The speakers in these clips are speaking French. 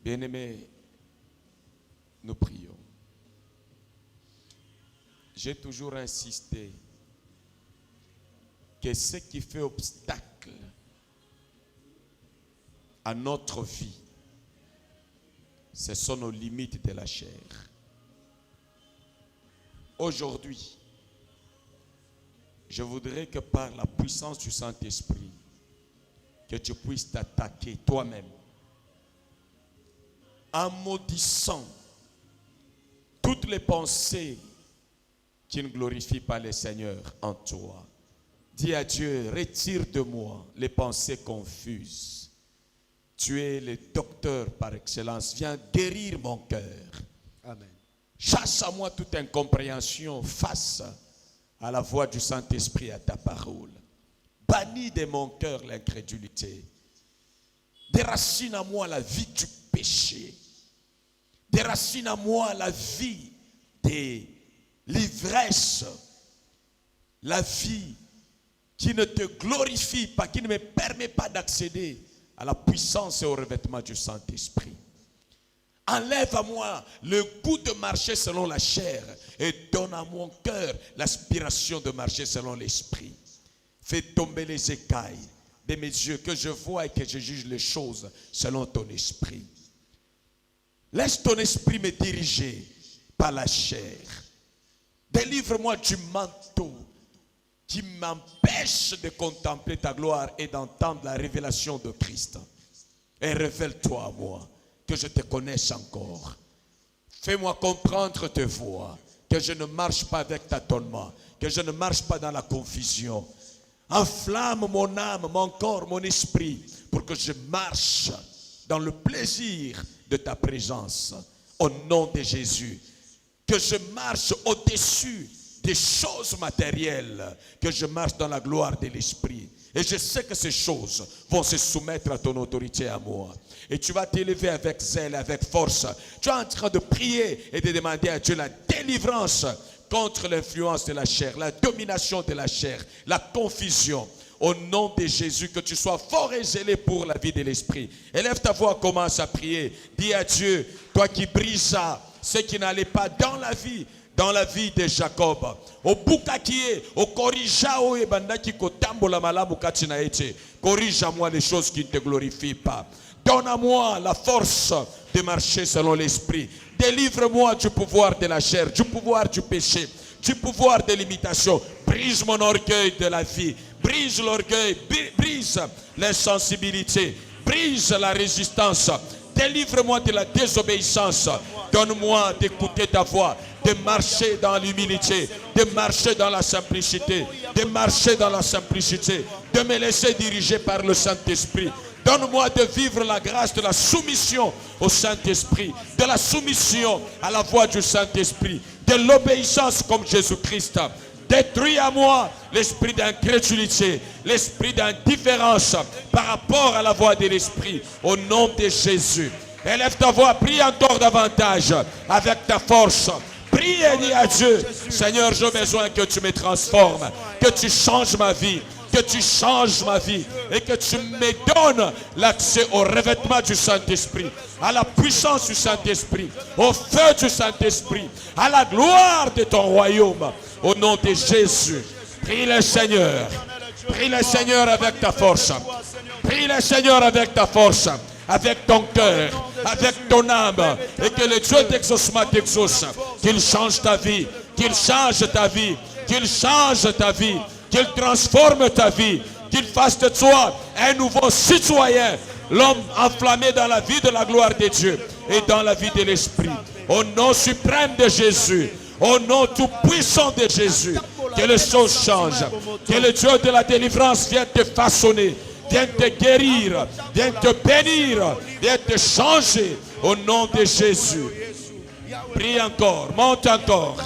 Bien-aimés, nous prions. J'ai toujours insisté que ce qui fait obstacle à notre vie, ce sont nos limites de la chair. Aujourd'hui, je voudrais que par la puissance du Saint-Esprit, que tu puisses t'attaquer toi-même en maudissant toutes les pensées qui ne glorifient pas le Seigneur en toi. Dis à Dieu, retire de moi les pensées confuses. Tu es le docteur par excellence. Viens guérir mon cœur. Amen. Chasse à moi toute incompréhension face à la voix du Saint-Esprit, à ta parole. Bannis de mon cœur l'incrédulité. Déracine à moi la vie du péché. Déracine à moi la vie de l'ivresse. La vie qui ne te glorifie pas, qui ne me permet pas d'accéder à la puissance et au revêtement du Saint-Esprit. Enlève à moi le goût de marcher selon la chair et donne à mon cœur l'aspiration de marcher selon l'esprit. Fais tomber les écailles de mes yeux, que je vois et que je juge les choses selon ton esprit. Laisse ton esprit me diriger par la chair. Délivre-moi du manteau qui m'empêche de contempler ta gloire et d'entendre la révélation de Christ. Et révèle-toi à moi, que je te connaisse encore. Fais-moi comprendre tes voies, que je ne marche pas avec tâtonnement, que je ne marche pas dans la confusion. Enflamme mon âme, mon corps, mon esprit, pour que je marche dans le plaisir de ta présence. Au nom de Jésus, que je marche au-dessus des choses matérielles, que je marche dans la gloire de l'esprit. Et je sais que ces choses vont se soumettre à ton autorité à moi. Et tu vas t'élever avec zèle, avec force. Tu es en train de prier et de demander à Dieu la délivrance contre l'influence de la chair, la domination de la chair, la confusion. Au nom de Jésus, que tu sois fort et zélé pour la vie de l'esprit. Élève ta voix, commence à prier. Dis à Dieu, toi qui brisa ce qui n'allait pas dans la vie de Jacob. Au bukakie, au korijao e bandaki kotambola malamu katina ete. Corrige-moi les choses qui ne te glorifient pas. Donne à moi la force de marcher selon l'esprit. Délivre-moi du pouvoir de la chair, du pouvoir du péché, du pouvoir de l'imitation. Brise mon orgueil de la vie. Brise l'orgueil, brise l'insensibilité, brise la résistance. Délivre-moi de la désobéissance. Donne-moi d'écouter ta voix, de marcher dans l'humilité, de marcher dans la simplicité, de marcher dans la simplicité, de me laisser diriger par le Saint-Esprit. Donne-moi de vivre la grâce de la soumission au Saint-Esprit, de la soumission à la voix du Saint-Esprit, de l'obéissance comme Jésus-Christ. Détruis à moi l'esprit d'incrédulité, l'esprit d'indifférence par rapport à la voix de l'esprit, au nom de Jésus. Élève ta voix, prie encore davantage avec ta force. Prie et dis à Dieu, Seigneur, j'ai besoin que tu me transformes, que tu changes ma vie, que tu changes ma vie et que tu me donnes l'accès au revêtement du Saint-Esprit, à la puissance du Saint-Esprit, au feu du Saint-Esprit, à la gloire de ton royaume. Au nom de Jésus, prie le Seigneur. Prie le Seigneur avec ta force. Prie le Seigneur avec ta force, avec ton cœur, avec ton âme. Et que le Dieu d'exaucement t'exauce. Qu'il change ta vie, qu'il change ta vie, qu'il change ta vie, qu'il transforme ta vie, qu'il fasse de toi un nouveau citoyen. L'homme enflammé dans la vie de la gloire de Dieu et dans la vie de l'Esprit. Au nom suprême de Jésus. Au nom tout puissant de Jésus, que les choses changent, que le Dieu de la délivrance vienne te façonner, vienne te guérir, vienne te bénir, vienne te changer, au nom de Jésus. Prie encore, monte encore.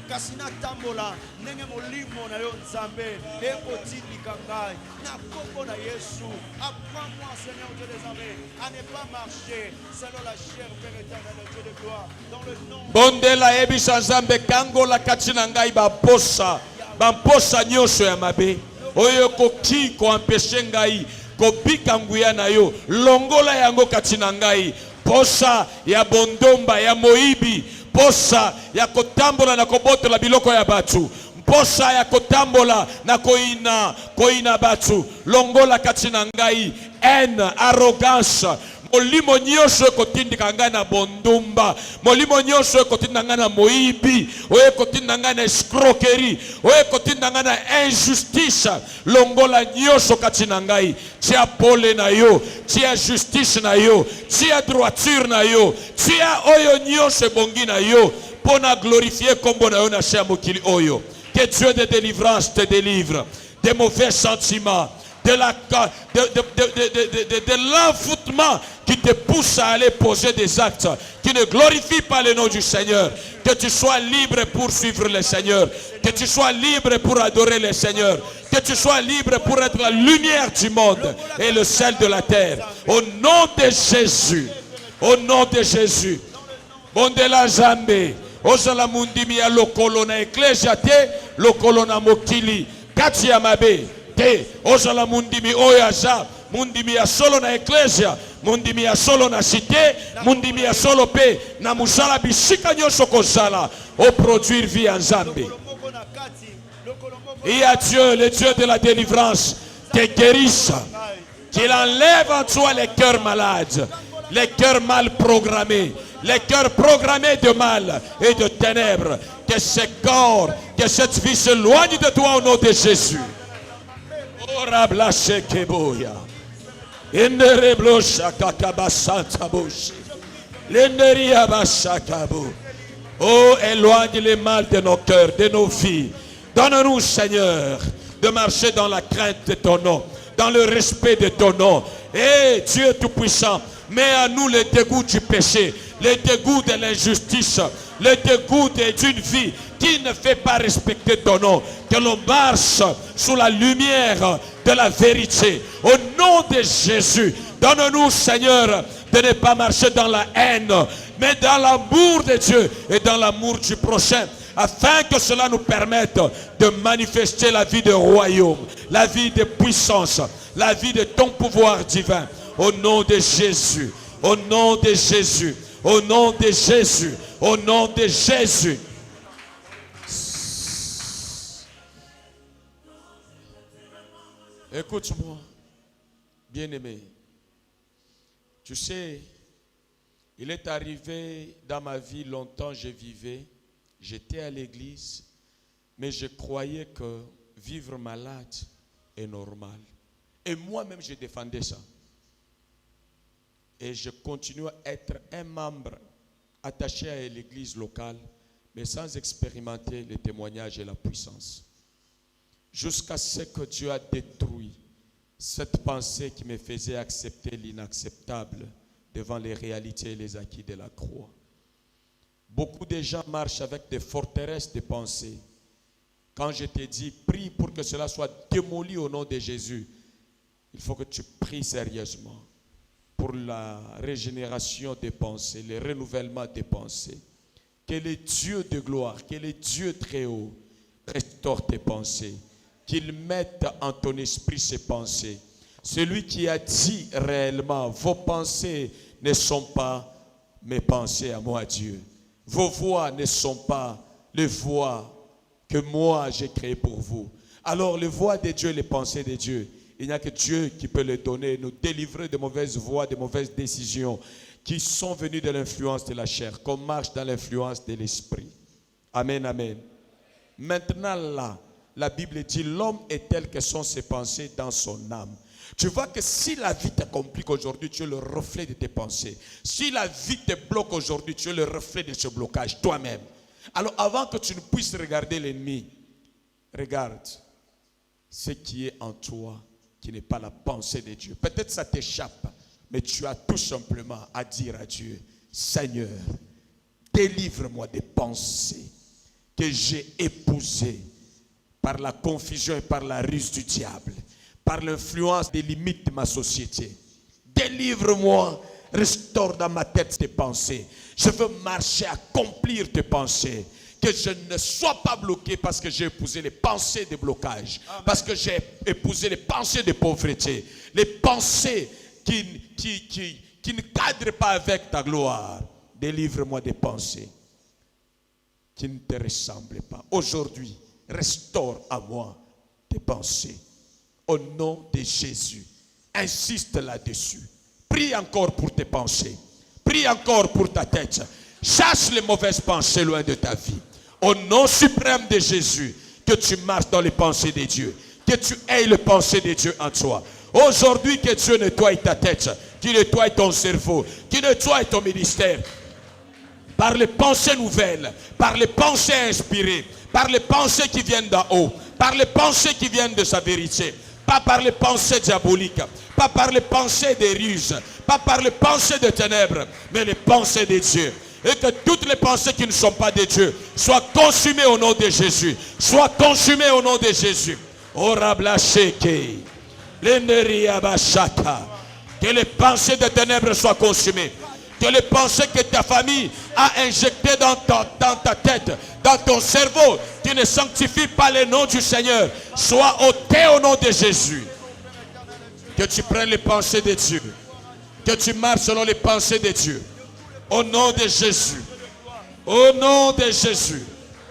Kasi natambola ndenge molimo na yo Nzambe ekotindika ngai na kombo na Yesu. Apprends-moi Seigneur Dieu des armées à ne pas marcher selon la chair, Père éternel, Dieu de gloire, dans le nom Bondela ebisa Nzambe kango la katina ngai ba posa bamposa nyonso ya mabe oyo koki koampeshe ngai kobika nguya na yo longola yango kati na ngai. Posa ya bondomba ya moibi, posa ya kotambola na kobotola biloko ya batu, posa ya kotambola na koina batu longola kati na ngai. Haine, arrogance, molimo nyonso ekotindika ngai na bondumba, molimo nyonso ekotindika ngai na moibi, oyo ekotindika ngai na escroquerie, oyo ekotindika ngai na injustice, longola nyonso kati na ngai. Tia pole na yo, tia justice na yo, tia droiture na yo, tia oyo nyonso ebongi na yo pona glorifier kombo na yo na se ya mokili oyo. Que Dieu de délivrance te délivre des mauvais sentiments, de l'envoûtement qui te pousse à aller poser des actes qui ne glorifient pas le nom du Seigneur. Que tu sois libre pour suivre le Seigneur. Que tu sois libre pour adorer le Seigneur. Que tu sois libre pour être la lumière du monde et le sel de la terre. Au nom de Jésus. Au nom de Jésus. Bondela Zambe. Ozala mundimi ya lokolo na eklesia te, lokolo na mokili. Kati ya mabe te, ozala mundimi oyaza, mundimi ya solo na eklesia, mundimi ya solo na cité, mundimi ya solo pe na musala bisika nyonso kozala au produire vie en Zambie. Et à Dieu, le Dieu de la délivrance, te guérisse, qu'il enlève en toi les cœurs malades, les cœurs mal programmés, les cœurs programmés de mal et de ténèbres. Que ce corps, que cette vie s'éloigne de toi au nom de Jésus. Oh, éloigne les mal de nos cœurs, de nos vies. Donne-nous, Seigneur, de marcher dans la crainte de ton nom, dans le respect de ton nom. Et Dieu Tout-Puissant, mets à nous le dégoût du péché, le dégoût de l'injustice, le dégoût d'une vie qui ne fait pas respecter ton nom. Que l'on marche sous la lumière de la vérité. Au nom de Jésus, donne-nous, Seigneur, de ne pas marcher dans la haine, mais dans l'amour de Dieu et dans l'amour du prochain, afin que cela nous permette de manifester la vie de royaume, la vie de puissance, la vie de ton pouvoir divin. Au nom de Jésus, au nom de Jésus, au nom de Jésus, au nom de Jésus. Écoute-moi, bien-aimé. Tu sais, il est arrivé dans ma vie longtemps, je vivais, j'étais à l'église, mais je croyais que vivre malade est normal. Et moi-même, je défendais ça. Et je continue à être un membre attaché à l'église locale, mais sans expérimenter les témoignages et la puissance. Jusqu'à ce que Dieu a détruit cette pensée qui me faisait accepter l'inacceptable devant les réalités et les acquis de la croix. Beaucoup de gens marchent avec des forteresses de pensée. Quand je te dis, prie pour que cela soit démoli au nom de Jésus, il faut que tu pries sérieusement pour la régénération des pensées, le renouvellement des pensées. Que le Dieu de gloire, que le Dieu très haut restaure tes pensées, qu'il mette en ton esprit ces pensées. Celui qui a dit réellement, vos pensées ne sont pas mes pensées à moi, Dieu. Vos voix ne sont pas les voix que moi j'ai créées pour vous. Alors les voix de Dieu, les pensées de Dieu, il n'y a que Dieu qui peut les donner, nous délivrer de mauvaises voies, de mauvaises décisions qui sont venues de l'influence de la chair, qu'on marche dans l'influence de l'esprit. Amen, amen. Maintenant là, la Bible dit, l'homme est tel que sont ses pensées dans son âme. Tu vois que si la vie te complique aujourd'hui, tu es le reflet de tes pensées. Si la vie te bloque aujourd'hui, tu es le reflet de ce blocage, toi-même. Alors avant que tu ne puisses regarder l'ennemi, regarde ce qui est en toi, qui n'est pas la pensée de Dieu. Peut-être ça t'échappe, mais tu as tout simplement à dire à Dieu, Seigneur, délivre-moi des pensées que j'ai épousées par la confusion et par la ruse du diable, par l'influence des limites de ma société. Délivre-moi, restaure dans ma tête tes pensées. Je veux marcher, accomplir tes pensées. Que que je ne sois pas bloqué parce que j'ai épousé les pensées de blocage, parce que j'ai épousé les pensées de pauvreté, les pensées qui ne cadrent pas avec ta gloire. Délivre-moi des pensées qui ne te ressemblent pas. Aujourd'hui, restaure à moi tes pensées. Au nom de Jésus, insiste là-dessus. Prie encore pour tes pensées. Prie encore pour ta tête. Chasse les mauvaises pensées loin de ta vie. Au nom suprême de Jésus, que tu marches dans les pensées de Dieu. Que tu aies les pensées de Dieu en toi. Aujourd'hui, que Dieu nettoie ta tête, qu'il nettoie ton cerveau, qu'il nettoie ton ministère. Par les pensées nouvelles, par les pensées inspirées, par les pensées qui viennent d'en haut, par les pensées qui viennent de sa vérité, pas par les pensées diaboliques, pas par les pensées des ruses, pas par les pensées de ténèbres, mais les pensées de Dieu. Et que toutes les pensées qui ne sont pas de Dieu soient consumées au nom de Jésus. Soient consumées au nom de Jésus. Que les pensées de ténèbres soient consumées. Que les pensées que ta famille a injectées dans ta tête, dans ton cerveau, qui ne sanctifient pas le nom du Seigneur, soient ôtées au nom de Jésus. Que tu prennes les pensées de Dieu. Que tu marches selon les pensées de Dieu. Au nom de Jésus. Au nom de Jésus.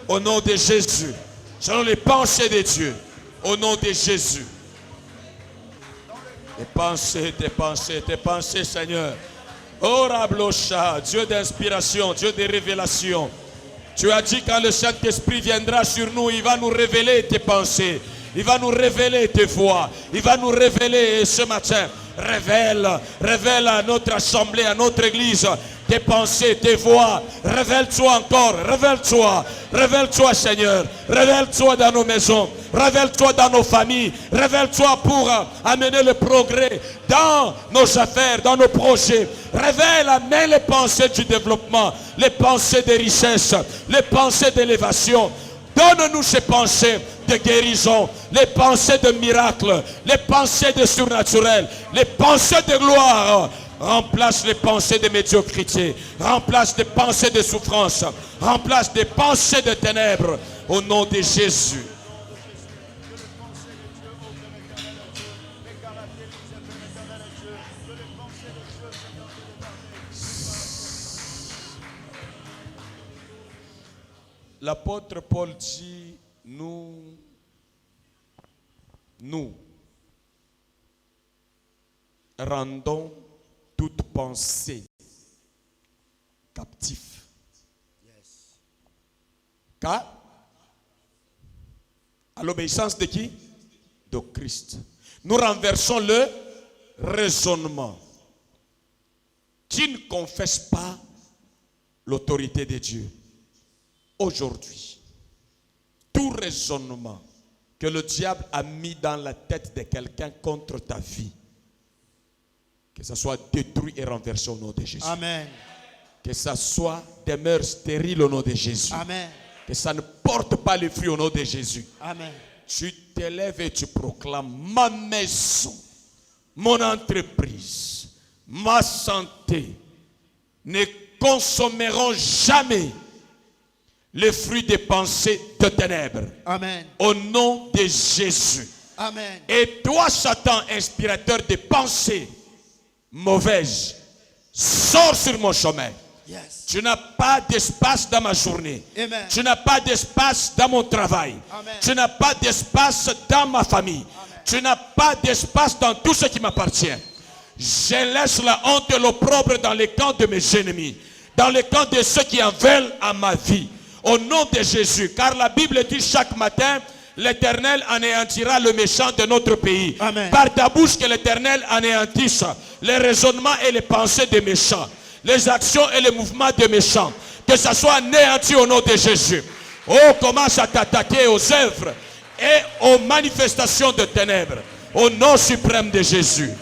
Au nom de Jésus. Selon les pensées de Dieu. Au nom de Jésus. Tes pensées, Seigneur. Oh Rablocha, Dieu d'inspiration, Dieu de révélation. Tu as dit quand le Saint-Esprit viendra sur nous, il va nous révéler tes pensées. Il va nous révéler tes voies. Il va nous révéler ce matin. Révèle à notre assemblée, à notre église, tes pensées, tes voix. Révèle-toi encore, révèle-toi Seigneur. Révèle-toi dans nos maisons, révèle-toi dans nos familles, révèle-toi pour amener le progrès dans nos affaires, dans nos projets. Amène les pensées du développement, les pensées de richesse, les pensées d'élévation. Donne-nous ces pensées de guérison, les pensées de miracle, les pensées de surnaturel, les pensées de gloire. Remplace les pensées de médiocrité, remplace des pensées de souffrance, remplace des pensées de ténèbres au nom de Jésus. L'apôtre Paul dit, nous rendons toute pensée captive. Car à l'obéissance de qui? De Christ. Nous renversons le raisonnement qui ne confesse pas l'autorité de Dieu. Aujourd'hui, tout raisonnement que le diable a mis dans la tête de quelqu'un contre ta vie, que ça soit détruit et renversé au nom de Jésus. Amen. Que ça soit demeure stérile au nom de Jésus. Amen. Que ça ne porte pas les fruits au nom de Jésus. Amen. Tu t'élèves et tu proclames: ma maison, mon entreprise, ma santé ne consommeront jamais les fruits des pensées de ténèbres. Amen. Au nom de Jésus. Amen. Et toi, Satan, inspirateur des pensées mauvaises, sors sur mon chemin. Yes. Tu n'as pas d'espace dans ma journée. Amen. Tu n'as pas d'espace dans mon travail. Amen. Tu n'as pas d'espace dans ma famille. Amen. Tu n'as pas d'espace dans tout ce qui m'appartient. Je laisse la honte et l'opprobre dans les camps de mes ennemis, dans les camps de ceux qui en veulent à ma vie. Au nom de Jésus, car la Bible dit chaque matin, l'Éternel anéantira le méchant de notre pays. Amen. Par ta bouche que l'Éternel anéantisse les raisonnements et les pensées des méchants, les actions et les mouvements des méchants, que ça soit anéanti au nom de Jésus. Oh, commence à t'attaquer aux œuvres et aux manifestations de ténèbres, au nom suprême de Jésus.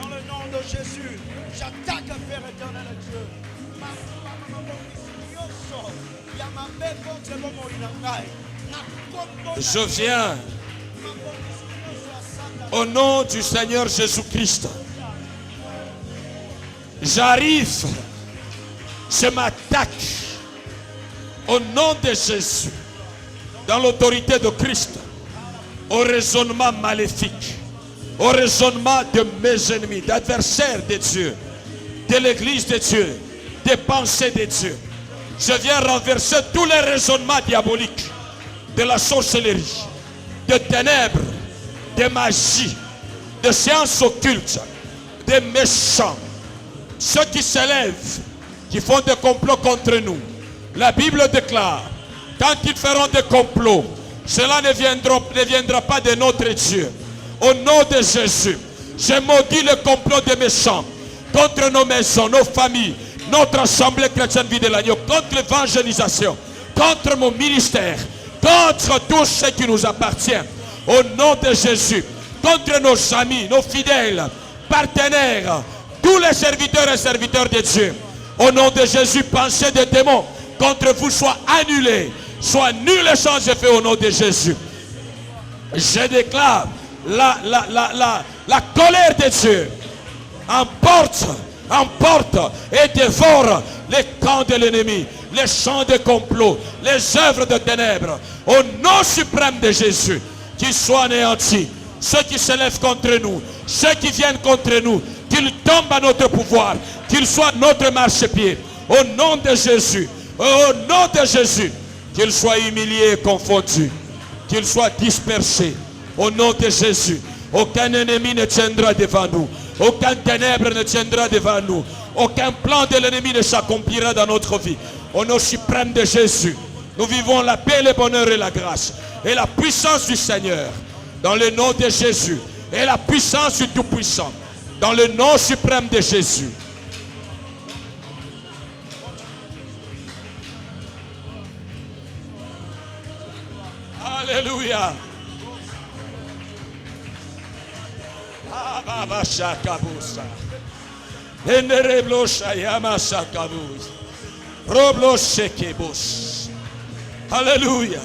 Dans le nom de Jésus, j'attaque à Père éternel Dieu. Je viens au nom du Seigneur Jésus-Christ. J'arrive, je m'attaque Au nom de Jésus, dans l'autorité de Christ, au raisonnement maléfique, au raisonnement de mes ennemis, d'adversaires de Dieu, de l'église de Dieu, des pensées de Dieu. Je viens renverser tous les raisonnements diaboliques de la sorcellerie, de ténèbres, de magie, de sciences occultes, des méchants, ceux qui s'élèvent, qui font des complots contre nous. La Bible déclare, quand ils feront des complots, cela ne viendra pas de notre Dieu. Au nom de Jésus, je maudis le complot des méchants contre nos maisons, nos familles, notre assemblée chrétienne vie de l'agneau, contre l'évangélisation, contre mon ministère, contre tout ce qui nous appartient. Au nom de Jésus, contre nos amis, nos fidèles, partenaires, tous les serviteurs et serviteurs de Dieu. Au nom de Jésus, pensez des démons contre vous soient annulés, soient nuls et sans effet au nom de Jésus. Je déclare la colère de Dieu emporte et dévore les camps de l'ennemi, les champs de complot, les œuvres de ténèbres. Au nom suprême de Jésus, qu'ils soient anéantis. Ceux qui s'élèvent contre nous, ceux qui viennent contre nous, qu'ils tombent à notre pouvoir, qu'ils soient notre marchepied. Au nom de Jésus, au nom de Jésus, qu'ils soient humiliés et confondus, qu'ils soient dispersés. Au nom de Jésus, aucun ennemi ne tiendra devant nous, aucun ténèbre ne tiendra devant nous, aucun plan de l'ennemi ne s'accomplira dans notre vie. Au nom suprême de Jésus, nous vivons la paix, le bonheur et la grâce et la puissance du Seigneur. Dans le nom de Jésus et la puissance du Tout-Puissant. Dans le nom suprême de Jésus. Alléluia. Alléluia.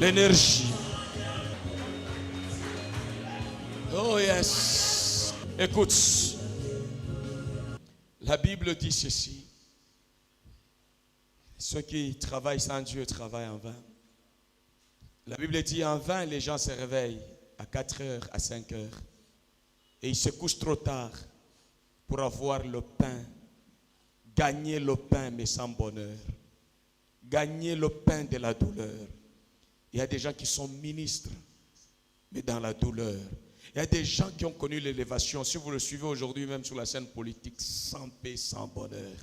L'énergie. Oh yes. Écoute, la Bible dit ceci. Ceux qui travaillent sans Dieu travaillent en vain. La Bible dit en vain les gens se réveillent à 4 heures, à 5 heures. Et ils se couchent trop tard pour avoir le pain. Gagner le pain mais sans bonheur. Gagner le pain de la douleur. Il y a des gens qui sont ministres, mais dans la douleur. Il y a des gens qui ont connu l'élévation. Si vous le suivez aujourd'hui, même sur la scène politique, sans paix, sans bonheur.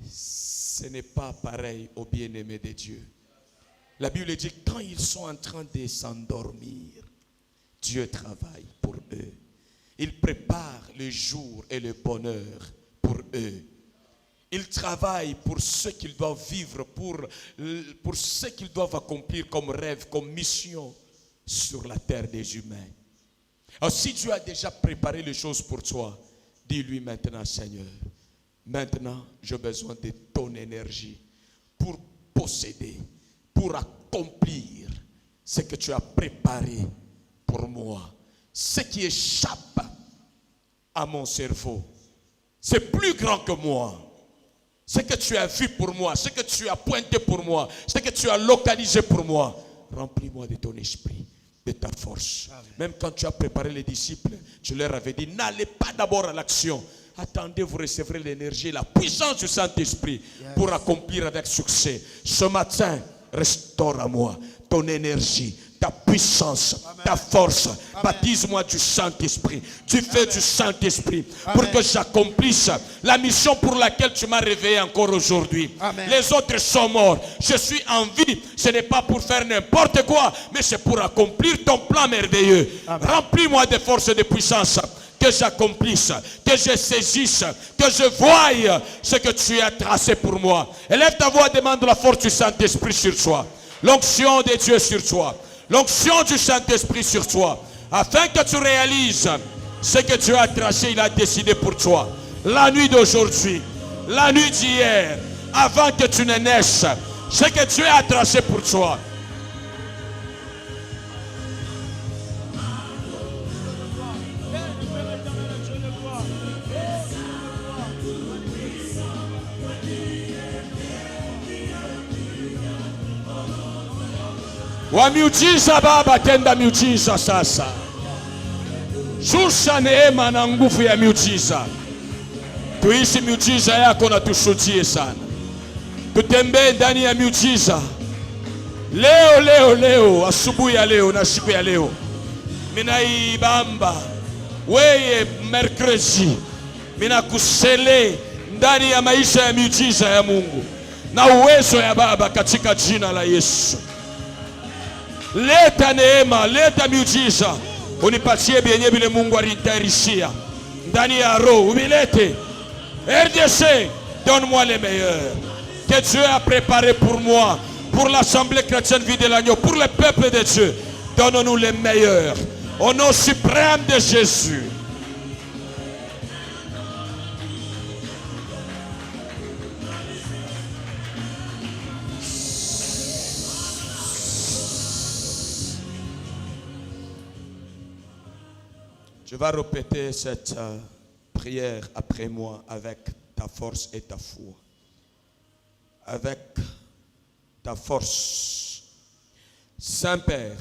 Ce n'est pas pareil aux bien-aimés de Dieu. La Bible dit, quand ils sont en train de s'endormir, Dieu travaille pour eux. Il prépare le jour et le bonheur pour eux. Il travaille pour ce qu'ils doivent vivre, pour ce qu'ils doivent accomplir comme rêve, comme mission sur la terre des humains. Alors si Dieu a déjà préparé les choses pour toi, dis-lui maintenant, Seigneur, maintenant j'ai besoin de ton énergie pour posséder, pour accomplir ce que tu as préparé pour moi. Ce qui échappe à mon cerveau, c'est plus grand que moi. Ce que tu as vu pour moi, ce que tu as pointé pour moi, ce que tu as localisé pour moi, remplis-moi de ton esprit, de ta force. Amen. Même quand tu as préparé les disciples, tu leur avais dit, n'allez pas d'abord à l'action. Attendez, vous recevrez l'énergie, la puissance du Saint-Esprit pour accomplir avec succès. Ce matin, restaure à moi ton énergie, ta puissance, amen, ta force. Baptise-moi du Saint-Esprit, du feu du Saint-Esprit, pour que j'accomplisse la mission pour laquelle tu m'as réveillé encore aujourd'hui. Les autres sont morts. Je suis en vie. Ce n'est pas pour faire n'importe quoi, mais c'est pour accomplir ton plan merveilleux. Remplis-moi de force et de puissance. que j'accomplisse, que je saisisse, que je voie ce que tu as tracé pour moi. Élève ta voix, demande la force du Saint-Esprit sur toi. L'onction de Dieu sur toi. L'onction du Saint-Esprit sur toi. Afin que tu réalises ce que Dieu a tracé, il a décidé pour toi. La nuit d'aujourd'hui, la nuit d'hier, avant que tu ne naisses, ce que Dieu a tracé pour toi. Wa miujiza Baba, tenda miujiza sasa. Shusha neema na nguvu ya miujiza. Tuishi miujiza yako na tushuhudie sana. Tutembee ndani ya miujiza. Leo, asubuhi ya leo na siku ya leo. Minaibamba. Weye mercredi. Mina kusele ndani ya maisha ya miujiza ya Mungu. Na uwezo ya Baba katika jina la Yesu. Leta neema, leta miujiza. Unipatie bienye bile Mungu alinitayarishia. Ndani ya roho, umilete. RDC, donne-moi les meilleurs. Que Dieu a préparé pour moi, pour l'Assemblée chrétienne vie de l'agneau, pour le peuple de Dieu. Donne-nous les meilleurs. Au nom suprême de Jésus. Je vais répéter cette prière après moi avec ta force et ta foi. Avec ta force. Saint-Père.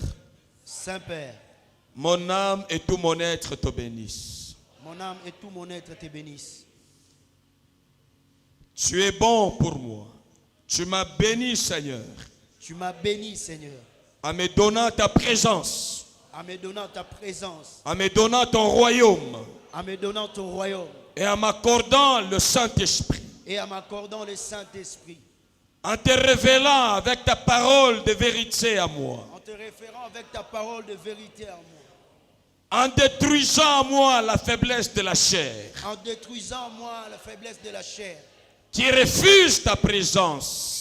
Saint-Père. Mon âme et tout mon être te bénissent. Mon âme et tout mon être te bénissent. Tu es bon pour moi. Tu m'as béni, Seigneur. Tu m'as béni, Seigneur. En me donnant ta présence. En me donnant ta présence. En me donnant ton royaume. En me donnant ton royaume. Et en m'accordant le Saint-Esprit. Et en m'accordant le Saint-Esprit. En te révélant avec ta parole de vérité à moi. En te référant avec ta parole de vérité à moi. En détruisant en moi la faiblesse de la chair. En détruisant en moi la faiblesse de la chair. Qui refuse ta présence.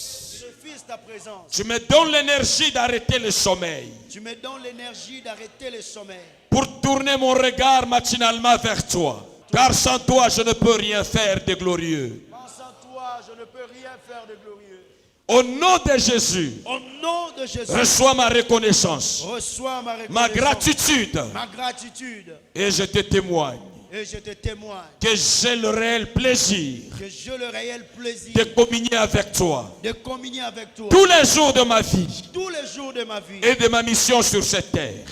Ta présence. Tu me donnes l'énergie d'arrêter le sommeil. Tu me donnes l'énergie d'arrêter le sommeil. Pour tourner mon regard matinalement vers toi. Car sans toi, je ne peux rien faire de glorieux. Sans toi, je ne peux rien faire de glorieux. Au nom de Jésus. Au nom de Jésus. Reçois ma reconnaissance. Reçois ma reconnaissance. Ma gratitude. Ma gratitude. Et je te témoigne. Et je te témoigne que j'ai le réel plaisir de communier avec toi. Tous les jours de ma vie. Et de ma mission sur cette terre.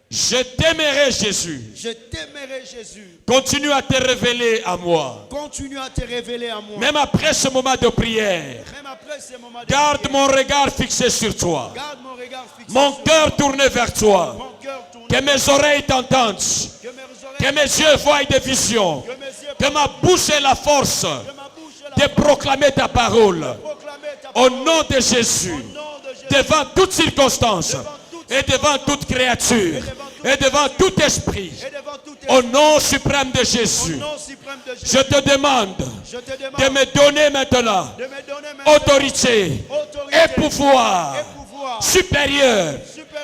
Je t'aimerai, Jésus. Je t'aimerai, Jésus. Continue à te révéler à moi. Continue à te révéler à moi. Même après ce moment de prière. Garde mon regard fixé sur toi. Mon cœur tourné vers toi. Que mes oreilles t'entendent. Que mes yeux voient des visions. Que ma bouche ait la force de proclamer ta parole. Au nom de Jésus. Devant toute circonstance. Et devant toute créature. Et devant tout esprit. Au nom suprême de Jésus. Je te demande de me donner maintenant autorité et pouvoir supérieur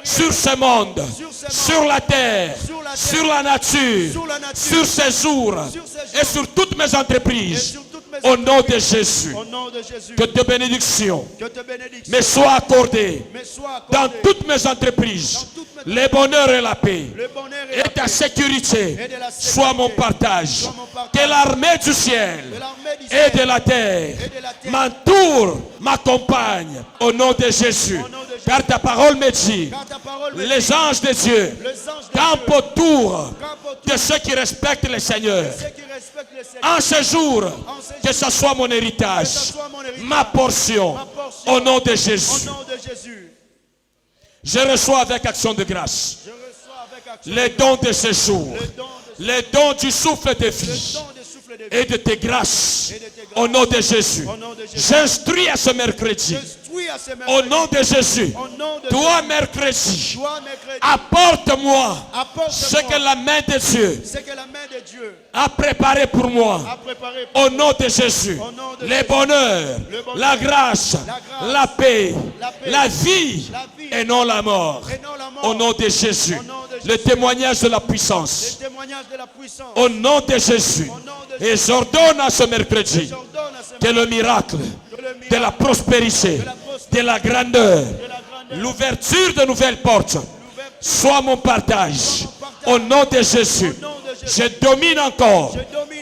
sur ce monde, sur la terre, sur la nature, sur ces jours et sur toutes mes entreprises. Au nom de Jésus, que tes bénédictions me soient accordées dans toutes mes entreprises. Le bonheur et la paix et ta sécurité soient mon partage. Que l'armée du ciel et de la terre m'entoure, m'accompagne au nom de Jésus. Car ta parole me dit, les anges de Dieu campent autour de ceux qui respectent le Seigneur. En ce jour, que ce soit mon héritage, ma portion, au nom de Jésus. Je reçois avec action de grâce les dons de ce jour, les dons du souffle de vie et de tes grâces, au nom de Jésus. J'instruis à ce mercredi à ces Au mercredis. nom de Jésus. Au nom de Toi, Jésus. mercredi, Toi, mercredi. apporte-moi Apporte-moi ce que la main de Dieu ce que la main de Dieu a préparé pour moi. a préparé pour Au nous. nom de Jésus, Au nom de le Jésus. bonheur, Le bonheur, la grâce, la paix, la paix, la vie la vie, et non la mort. et non la mort. Au nom de Jésus, Au nom de le Jésus. témoignage de la puissance. Le témoignage de la puissance. Au nom de Jésus, Au nom de et Jésus. j'ordonne à ce mercredi J'ordonne à ce que le miracle de la prospérité, de la grandeur, l'ouverture de nouvelles portes soit mon partage. Au nom de Jésus, je domine encore.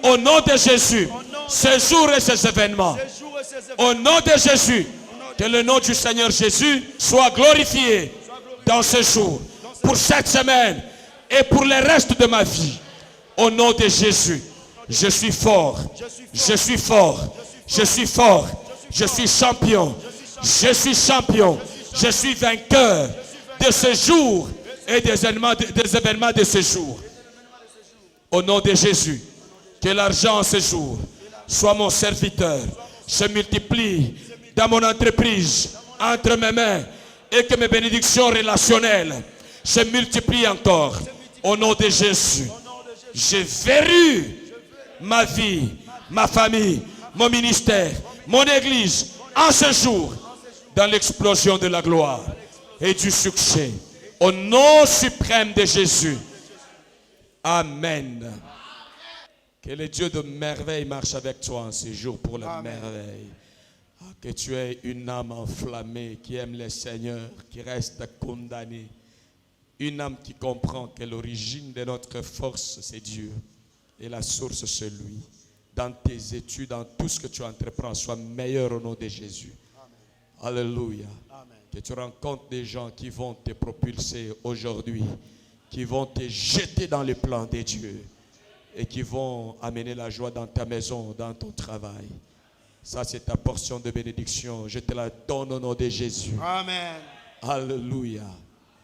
Au nom de Jésus, ces jours et ces événements. ces jours et ces événements. Au nom de Jésus, que le nom du Seigneur Jésus soit glorifié dans ce jour, pour cette semaine et pour le reste de ma vie. Au nom de Jésus, je suis fort, je suis fort, je suis fort, je suis champion, je suis champion, je suis vainqueur de ce jour et des événements de ce jour. Au nom de Jésus, que l'argent en ce jour soit mon serviteur, se multiplie dans mon entreprise, entre mes mains, et que mes bénédictions relationnelles se multiplient encore. Au nom de Jésus, je verrue ma vie, ma famille, mon ministère, mon église, en ce jour, dans l'explosion de la gloire et du succès. Au nom suprême de Jésus. Amen. Que le Dieu de merveille marche avec toi en ce jour pour la merveille. Que tu aies une âme enflammée qui aime le Seigneur, qui reste condamnée. Une âme qui comprend que l'origine de notre force, c'est Dieu. Et la source, c'est lui. Dans tes études, dans tout ce que tu entreprends, sois meilleur au nom de Jésus. Amen. Alléluia. Amen. Que tu rencontres des gens qui vont te propulser aujourd'hui, qui vont te jeter dans les plans de Dieu et qui vont amener la joie dans ta maison, dans ton travail. Ça, c'est ta portion de bénédiction. Je te la donne au nom de Jésus. Amen. Alléluia.